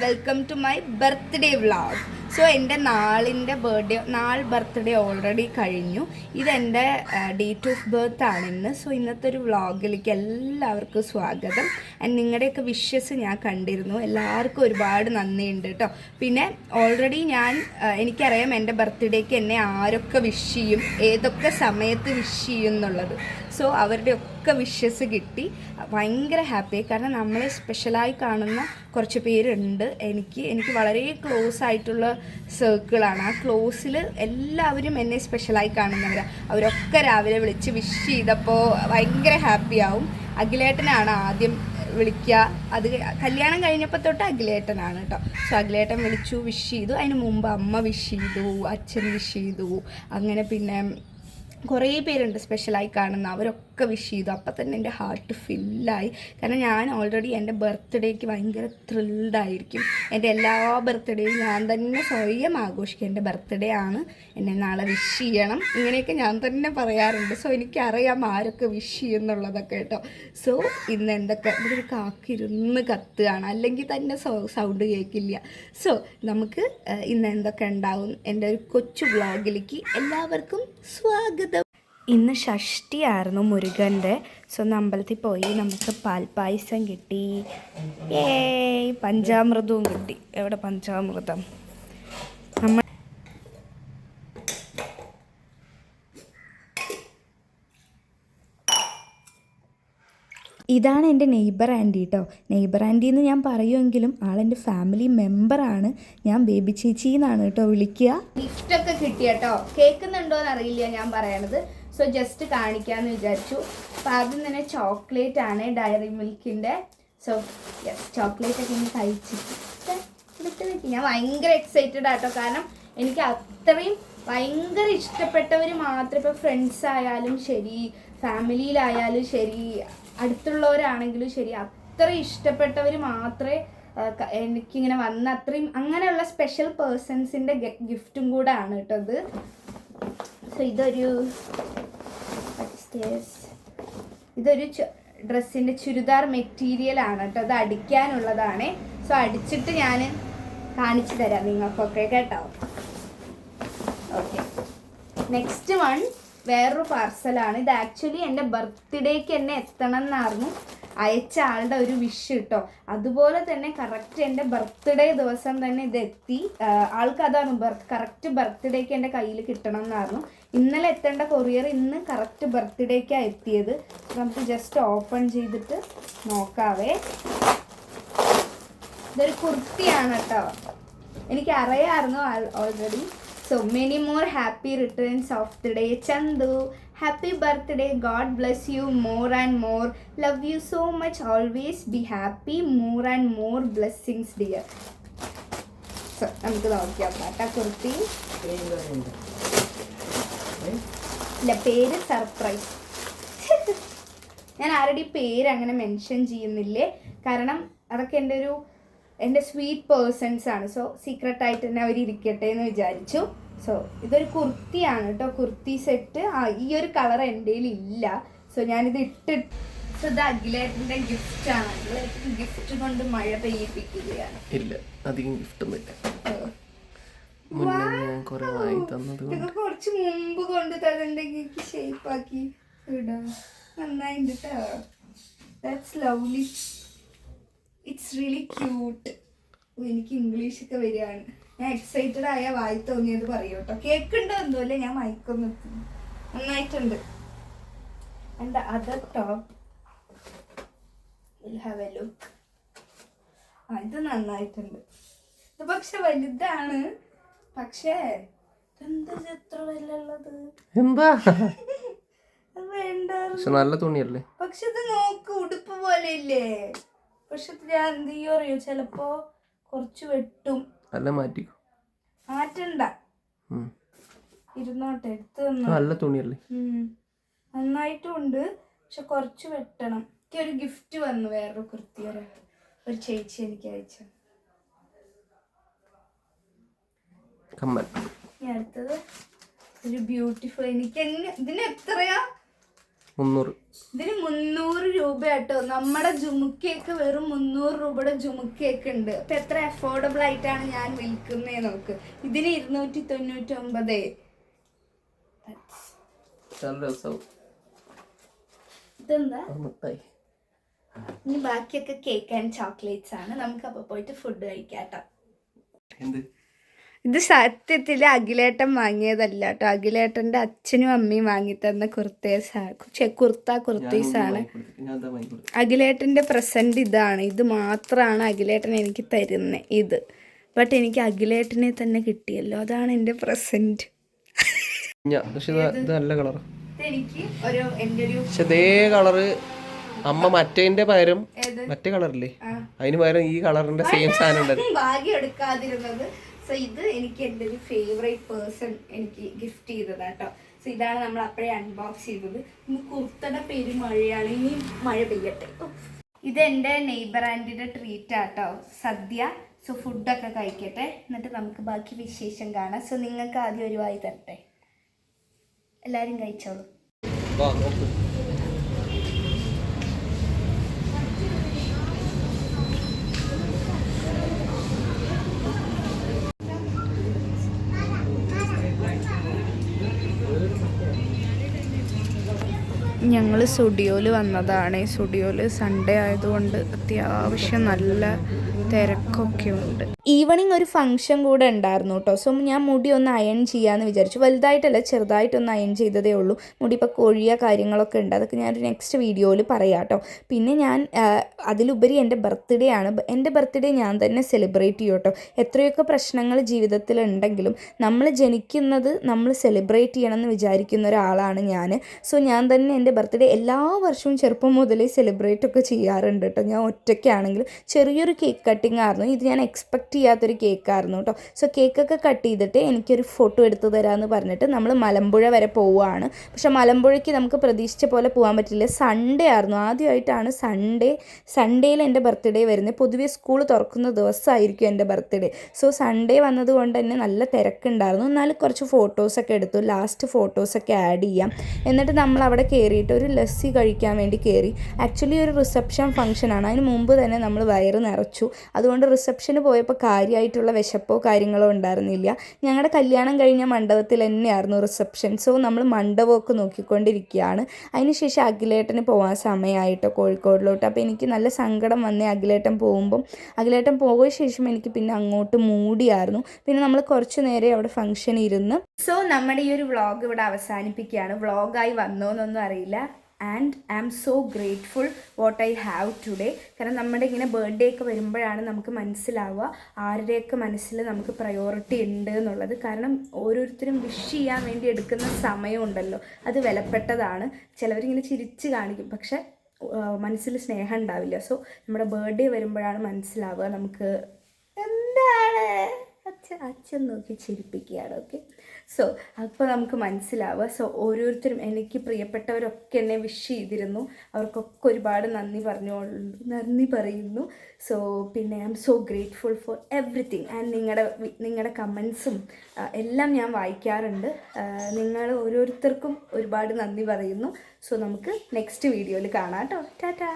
Welcome to my birthday vlog. So എൻ്റെ നാളെ birthday already കഴിഞ്ഞു. ഇതെൻ്റെ ഡേറ്റ് ഓഫ് ബർത്ത് ആണ് ഇന്ന്. സോ ഇന്നത്തെ ഒരു വ്ളോഗിലേക്ക് എല്ലാവർക്കും സ്വാഗതം. ആൻഡ് നിങ്ങളുടെയൊക്കെ വിഷസ് ഞാൻ കണ്ടിരുന്നു. എല്ലാവർക്കും ഒരുപാട് നന്ദിയുണ്ട് കേട്ടോ. പിന്നെ ഓൾറെഡി എനിക്കറിയാം എൻ്റെ ബർത്ത്ഡേക്ക് എന്നെ ആരൊക്കെ വിഷ് ചെയ്യും, ഏതൊക്കെ സമയത്ത് വിഷ് ചെയ്യും എന്നുള്ളത്. സോ അവരുടെയൊക്കെ വിഷസ് കിട്ടി. ഭയങ്കര ഹാപ്പി. കാരണം നമ്മളെ സ്പെഷ്യലായി കാണുന്ന കുറച്ച് പേരുണ്ട്. എനിക്ക് വളരെ ക്ലോസ് ആയിട്ടുള്ള സർക്കിളാണ്. ആ ക്ലോസിൽ എല്ലാവരും എന്നെ സ്പെഷ്യലായി കാണുന്നവരാണ്. അവരൊക്കെ രാവിലെ വിളിച്ച് വിഷ് ചെയ്തപ്പോൾ ഭയങ്കര ഹാപ്പിയാവും. അഖിലേട്ടനാണ് ആദ്യം വിളിക്കുക. അത് കല്യാണം കഴിഞ്ഞപ്പോൾ തൊട്ട് അഖിലേട്ടനാണ് കേട്ടോ. സോ അഖിലേട്ടൻ വിളിച്ചു, വിഷ് ചെയ്തു. അതിന് മുമ്പ് അമ്മ വിഷ് ചെയ്തു, അച്ഛൻ വിഷ് ചെയ്തു. അങ്ങനെ പിന്നെ കുറേ പേരുണ്ട് സ്പെഷ്യലായി കാണുന്ന, അവരൊക്കെ വിഷ് ചെയ്തു. അപ്പം തന്നെ എൻ്റെ ഹാർട്ട് ഫില്ലായി. കാരണം ഞാൻ ഓൾറെഡി എൻ്റെ ബർത്ത്ഡേക്ക് ഭയങ്കര ത്രിൽഡായിരിക്കും. എൻ്റെ എല്ലാ ബർത്ത്ഡേയും ഞാൻ തന്നെ സ്വയം ആഘോഷിക്കും. എൻ്റെ ബർത്ത്ഡേ ആണ്, എന്നെ നാളെ വിഷ് ചെയ്യണം, ഇങ്ങനെയൊക്കെ ഞാൻ തന്നെ പറയാറുണ്ട്. സോ എനിക്കറിയാം ആരൊക്കെ വിഷ് ചെയ്യുന്നുള്ളതൊക്കെ കേട്ടോ. സോ ഇന്ന് എന്തൊക്കെ ഇതൊരു കാക്കിരുന്ന് കത്തുകയാണ്, അല്ലെങ്കിൽ തന്നെ സൗണ്ട് കേൾക്കില്ല. സോ നമുക്ക് ഇന്ന് എന്തൊക്കെ ഉണ്ടാവും എൻ്റെ ഒരു കൊച്ചു വ്ളോഗിലേക്ക് എല്ലാവർക്കും സ്വാഗതം. ഇന്ന് ഷഷ്ടിയായിരുന്നു മുരുകൻ്റെ. സോ അമ്പലത്തിൽ പോയി നമുക്ക് പാൽപ്പായസം കിട്ടി. പഞ്ചാമൃതവും കിട്ടി. എവിടെ പഞ്ചാമൃതം? നമ്മൾ ഇതാണ് എൻ്റെ നെയ്ബർ ആൻറ്റി കേട്ടോ. നെയ്ബർ ആൻറ്റി എന്ന് ഞാൻ പറയുമെങ്കിലും ആളെൻ്റെ ഫാമിലി മെമ്പറാണ്. ഞാൻ ബേബി ചേച്ചി എന്നാണ് കേട്ടോ വിളിക്കുക. ഗിഫ്റ്റൊക്കെ കിട്ടി കേട്ടോ. കേൾക്കുന്നുണ്ടോയെന്ന് അറിയില്ല ഞാൻ പറയണത്. സോ ജസ്റ്റ് കാണിക്കാമെന്ന് വിചാരിച്ചു. അപ്പോൾ ആദ്യം തന്നെ ചോക്ലേറ്റ് ആണ്, ഡയറി മിൽക്കിൻ്റെ. സോ യെസ്, ചോക്ലേറ്റ് ഒക്കെ ഇങ്ങനെ കഴിച്ചിട്ട് ഞാൻ ഭയങ്കര എക്സൈറ്റഡ് ആട്ടോ. കാരണം എനിക്ക് അത്രയും ഭയങ്കര ഇഷ്ടപ്പെട്ടവർ മാത്രം, ഇപ്പോൾ ഫ്രണ്ട്സ് ആയാലും ശരി, ഫാമിലിയിലായാലും ശരി, അടുത്തുള്ളവരാണെങ്കിലും ശരി, അത്ര ഇഷ്ടപ്പെട്ടവർ മാത്രമേ എനിക്കിങ്ങനെ വന്ന അത്രയും അങ്ങനെയുള്ള സ്പെഷ്യൽ പേഴ്സൺസിൻ്റെ ഗിഫ്റ്റും കൂടെ ആണ് കേട്ടോ ഇത്. സോ ഇതൊരു ഡ്രസ്സിൻ്റെ ചുരിദാർ മെറ്റീരിയൽ ആണ് കേട്ടോ. അത് അടിക്കാനുള്ളതാണ്. സോ അടിച്ചിട്ട് ഞാൻ കാണിച്ചു തരാം നിങ്ങൾക്കൊക്കെ കേട്ടോ. ഓക്കെ, നെക്സ്റ്റ് വൺ വേറൊരു പാർസലാണ്. ഇത് ആക്ച്വലി എൻ്റെ ബർത്ത്ഡേക്ക് എന്നെ എത്തണം എന്നായിരുന്നു അയച്ച ആളുടെ ഒരു വിഷ് കേട്ടോ. അതുപോലെ തന്നെ കറക്റ്റ് എൻ്റെ ബർത്ത്ഡേ ദിവസം തന്നെ ഇത് എത്തി. ആൾക്കതാണ് കറക്റ്റ് ബർത്ത്ഡേക്ക് എൻ്റെ കയ്യിൽ കിട്ടണം എന്നായിരുന്നു. ഇന്നലെ എത്തേണ്ട കൊറിയർ ഇന്ന് കറക്റ്റ് ബർത്ത്ഡേക്കാണ് എത്തിയത്. നമുക്ക് ജസ്റ്റ് ഓപ്പൺ ചെയ്തിട്ട് നോക്കാവേ. ഇതൊരു കുർത്തിയാണ് കേട്ടോ. എനിക്കറിയാമായിരുന്നു already. So many more happy returns of the day, Chandu. Happy birthday. God bless you more and more. Love you so much. Always be happy. More and more blessings, dear. So നമുക്ക് നോക്കിയാൽ പാട്ടാ കുർത്തി. ഇല്ല, പേര് surprise. ഞാൻ ആരുടെ പേര് അങ്ങനെ mention ചെയ്യുന്നില്ലേ, കാരണം അതൊക്കെ എൻ്റെ സ്വീറ്റ് പേഴ്സൺസ് ആണ്. സോ സീക്രട്ടായിട്ട് തന്നെ അവരിയ്ക്കട്ടെ എന്ന് വിചാരിച്ചു. സോ ഇതൊരു കുർത്തിയാണ് കേട്ടോ, കുർത്തി സെറ്റ്. ഈ ഒരു കളർ എൻ്റെ ഇല്ല. സോ ഞാനിത് സോ ഇത് അഖിലേട്ടൻ്റെ ഗിഫ്റ്റ് ആണ്. അഖിലേട്ടൻ ഗിഫ്റ്റ് കൊണ്ട് മഴ പെയ്യിപ്പിക്കുകയാണ്. ഇല്ല, അധികം ഗിഫ്റ്റ് ഒന്നുമില്ല. കുറച്ച് മുമ്പ് കൊണ്ട് തന്നെങ്കിൽ ഷേപ്പാക്കി ഇടാം. നന്നായിട്ട് കേട്ടോ. That's lovely. It's really cute. എനിക്ക് ഇംഗ്ലീഷൊക്കെ വരികയാണ്. ഞാൻ എക്സൈറ്റഡ് ആയ വായി തോന്നിയത് പറയൂ കേട്ടോ. കേൾക്കുന്നുണ്ടോ എന്തോ അല്ലേ, ഞാൻ മയക്കൊന്നും നന്നായിട്ടുണ്ട്. And other top will have A look. ഇത് നന്നായിട്ടുണ്ട്. ഇത് പക്ഷെ വലുതാണ്. പക്ഷേ എന്താ എത്ര വിലയുള്ളത്? എന്താ വേണ്ട, നല്ല തുണിയല്ലേ. പക്ഷെ ഇത് നോക്ക്, ഉടുപ്പ് പോലെ ഇല്ലേ. പക്ഷെ ഞാൻ എന്ത് ചെയ്യോ അറിയോ, ചിലപ്പോ കുറച്ച് വെട്ടും. അല്ല, മാറ്റിക്കോ. മാറ്റണ്ട, ഇരുന്നോട്ടെ. എടുത്ത് നല്ല തുണിയല്ലേ, നന്നായിട്ടും ഉണ്ട്. പക്ഷെ കുറച്ച് വെട്ടണം. എനിക്കൊരു ഗിഫ്റ്റ് വന്നു, വേറൊരു കുർത്തി ഒരു ചേച്ചി എനിക്ക് അയച്ചു. അടുത്തത് ഒരു ബ്യൂട്ടിഫുൾ. ഇതിന് എത്രയാ? 300. ഇതിന് 300 രൂപ കേട്ടോ. നമ്മുടെ ജുമുക്കയൊക്കെ വെറും 300 രൂപയുടെ ജുമുക്കയൊക്കെ ഉണ്ട്. അപ്പൊ എത്ര അഫോർഡബിൾ ആയിട്ടാണ് ഞാൻ വിൽക്കുന്നേ നോക്ക്. ഇതിന് 299. ഇതെന്താ? ഇനി ബാക്കിയൊക്കെ കേക്ക് ആൻഡ് ചോക്ലേറ്റ്സ് ആണ്. നമുക്ക് അപ്പൊ പോയിട്ട് ഫുഡ് കഴിക്കാട്ടോ. ഇത് സത്യത്തിൽ അഖിലേട്ടൻ വാങ്ങിയതല്ല കേട്ടോ. അഖിലേട്ടൻ്റെ അച്ഛനും അമ്മയും വാങ്ങി തന്ന കുർത്തീസാണ്. അഖിലേട്ടൻ്റെ പ്രസന്റ് ഇതാണ്. ഇത് മാത്രമാണ് അഖിലേട്ടൻ എനിക്ക് തരുന്നത്. ഇത് ബട്ട് എനിക്ക് അഖിലേട്ടനെ തന്നെ കിട്ടിയല്ലോ, അതാണ് എൻ്റെ പ്രസന്റ്. എനിക്ക് ഇതേ കളറ് അമ്മ മറ്റേന്റെ പകരം മറ്റേ കളറില്ലേ, അതിന് പകരം ഈ കളറിന്റെ സെയിം സാധനം ഉണ്ടല്ലോ. ഭാഗ്യം എടുക്കാതിരുന്നത്. സോ ഇത് എനിക്ക് എൻ്റെ ഒരു ഫേവറേറ്റ് പേഴ്സൺ എനിക്ക് ഗിഫ്റ്റ് ചെയ്തത് കേട്ടോ. സോ ഇതാണ് നമ്മൾ അപ്പോഴേ അൺബോക്സ് ചെയ്തത്. ഇന്ന് കുർത്തയുടെ പേര് മഴയാണ്, ഇനി മഴ പെയ്യട്ടെ. ഇത് എൻ്റെ നെയ്ബർ ആൻറ്റിയുടെ ട്രീറ്റ് ആട്ടോ, സദ്യ. സോ ഫുഡൊക്കെ കഴിക്കട്ടെ, എന്നിട്ട് നമുക്ക് ബാക്കി വിശേഷം കാണാം. സോ നിങ്ങൾക്ക് ആദ്യം ഒരു വായി തരട്ടെ, എല്ലാവരും കഴിച്ചോളൂ. ഞങ്ങൾ സ്റ്റുഡിയോയിൽ വന്നതാണ്. സ്റ്റുഡിയോയിൽ സൺഡേ ആയതുകൊണ്ട് അത്യാവശ്യം നല്ല തിരക്കൊക്കെ ഉണ്ട്. ഈവനിങ് ഒരു ഫംഗ്ഷൻ കൂടെ ഉണ്ടായിരുന്നു കേട്ടോ. സോ ഞാൻ മുടി ഒന്ന് അയൺ ചെയ്യാമെന്ന് വിചാരിച്ചു. വലുതായിട്ടല്ല, ചെറുതായിട്ടൊന്ന് അയൺ ചെയ്തതേ ഉള്ളൂ. മുടി ഇപ്പോൾ കൊഴിയ കാര്യങ്ങളൊക്കെ ഉണ്ട്. അതൊക്കെ ഞാനൊരു നെക്സ്റ്റ് വീഡിയോയിൽ പറയാം കേട്ടോ. പിന്നെ ഞാൻ അതിലുപരി എൻ്റെ ബർത്ത്ഡേ ആണ്. എൻ്റെ ബർത്ത്ഡേ ഞാൻ തന്നെ സെലിബ്രേറ്റ് ചെയ്യും കേട്ടോ. എത്രയൊക്കെ പ്രശ്നങ്ങൾ ജീവിതത്തിൽ ഉണ്ടെങ്കിലും നമ്മൾ ജനിക്കുന്നത് നമ്മൾ സെലിബ്രേറ്റ് ചെയ്യണമെന്ന് വിചാരിക്കുന്ന ഒരാളാണ് ഞാൻ. സോ ഞാൻ തന്നെ എൻ്റെ ബർത്ത്ഡേ എല്ലാ വർഷവും ചെറുപ്പം മുതലേ സെലിബ്രേറ്റ് ഒക്കെ ചെയ്യാറുണ്ട് കേട്ടോ. ഞാൻ ഒറ്റയ്ക്കാണെങ്കിലും ചെറിയൊരു കേക്ക് കട്ടിങ് ആയിരുന്നു. ഇത് ഞാൻ എക്സ്പെക്റ്റ് ചെയ്യാത്തൊരു കേക്കായിരുന്നു കേട്ടോ. സോ കേക്കൊക്കെ കട്ട് ചെയ്തിട്ട് എനിക്കൊരു ഫോട്ടോ എടുത്തു തരാമെന്ന് പറഞ്ഞിട്ട് നമ്മൾ മലമ്പുഴ വരെ പോവുകയാണ്. പക്ഷേ മലമ്പുഴയ്ക്ക് നമുക്ക് പ്രതീക്ഷിച്ച പോലെ പോകാൻ പറ്റില്ല. സൺഡേ ആയിരുന്നു. ആദ്യമായിട്ടാണ് സൺഡേയിൽ എൻ്റെ ബർത്ത്ഡേ വരുന്നത്. പൊതുവെ സ്കൂൾ തുറക്കുന്ന ദിവസമായിരിക്കും എൻ്റെ ബർത്ത്ഡേ. സോ സൺഡേ വന്നതുകൊണ്ട് തന്നെ നല്ല തിരക്കുണ്ടായിരുന്നു. എന്നാലും കുറച്ച് ഫോട്ടോസൊക്കെ എടുത്തു. ലാസ്റ്റ് ഫോട്ടോസൊക്കെ ആഡ് ചെയ്യാം. എന്നിട്ട് നമ്മൾ അവിടെ കയറിയിട്ട് ഒരു ലസ്സി കഴിക്കാൻ വേണ്ടി കയറി. ആക്ച്വലി ഒരു റിസപ്ഷൻ ഫംഗ്ഷനാണ്. അതിന് മുമ്പ് തന്നെ നമ്മൾ വയറ് നിറച്ചു. അതുകൊണ്ട് റിസപ്ഷന് പോയപ്പോൾ കാര്യമായിട്ടുള്ള വിശപ്പോ കാര്യങ്ങളോ ഉണ്ടായിരുന്നില്ല. ഞങ്ങളുടെ കല്യാണം കഴിഞ്ഞ മണ്ഡപത്തിൽ തന്നെയായിരുന്നു റിസപ്ഷൻ. സോ നമ്മൾ മണ്ഡപമൊക്കെ നോക്കിക്കൊണ്ടിരിക്കുകയാണ്. അതിനുശേഷം അഖിലേട്ടന് പോകാൻ സമയമായിട്ടോ കോഴിക്കോടിലോട്ട്. അപ്പോൾ എനിക്ക് നല്ല സങ്കടം വന്നേ അഖിലേട്ടൻ പോകുമ്പം. അഖിലേട്ടൻ പോയ ശേഷം എനിക്ക് പിന്നെ അങ്ങോട്ട് മൂടിയായിരുന്നു. പിന്നെ നമ്മൾ കുറച്ച് നേരം അവിടെ ഫംഗ്ഷൻ ഇരുന്ന്. സോ നമ്മുടെ ഈ ഒരു വ്ളോഗ് ഇവിടെ അവസാനിപ്പിക്കുകയാണ്. വ്ളോഗായി വന്നോന്നൊന്നും അറിയില്ല. And I am so grateful what I have today. കാരണം നമ്മുടെ ഇങ്ങനെ ബർത്ത്ഡേ ഒക്കെ വരുമ്പോഴാണ് നമുക്ക് മനസ്സിലാവുക ആരുടെയൊക്കെ മനസ്സിൽ നമുക്ക് പ്രയോറിറ്റി ഉണ്ട് എന്നുള്ളത്. കാരണം ഓരോരുത്തരും വിഷ് ചെയ്യാൻ വേണ്ടി എടുക്കുന്ന സമയമുണ്ടല്ലോ, അത് വിലപ്പെട്ടതാണ്. ചിലവരിങ്ങനെ ചിരിച്ച് കാണിക്കും, പക്ഷെ മനസ്സിൽ സ്നേഹം ഉണ്ടാവില്ല. സോ നമ്മുടെ ബർത്ത്ഡേ വരുമ്പോഴാണ് മനസ്സിലാവുക നമുക്ക് എന്താണ് അച്ഛൻ നോക്കി ചിരിപ്പിക്കുകയാണ്. ഓക്കെ, സോ അപ്പോൾ നമുക്ക് മനസ്സിലാവുക. സോ ഓരോരുത്തരും എനിക്ക് പ്രിയപ്പെട്ടവരൊക്കെ എന്നെ വിഷ് ചെയ്തിരുന്നു. അവർക്കൊക്കെ ഒരുപാട് നന്ദി പറയുന്നു. സോ പിന്നെ I am so grateful for everything. And നിങ്ങളുടെ കമൻസും എല്ലാം ഞാൻ വായിക്കാറുണ്ട്. നിങ്ങൾ ഓരോരുത്തർക്കും ഒരുപാട് നന്ദി പറയുന്നു. സോ നമുക്ക് നെക്സ്റ്റ് വീഡിയോയിൽ കാണാം കേട്ടോ. ടാറ്റാ.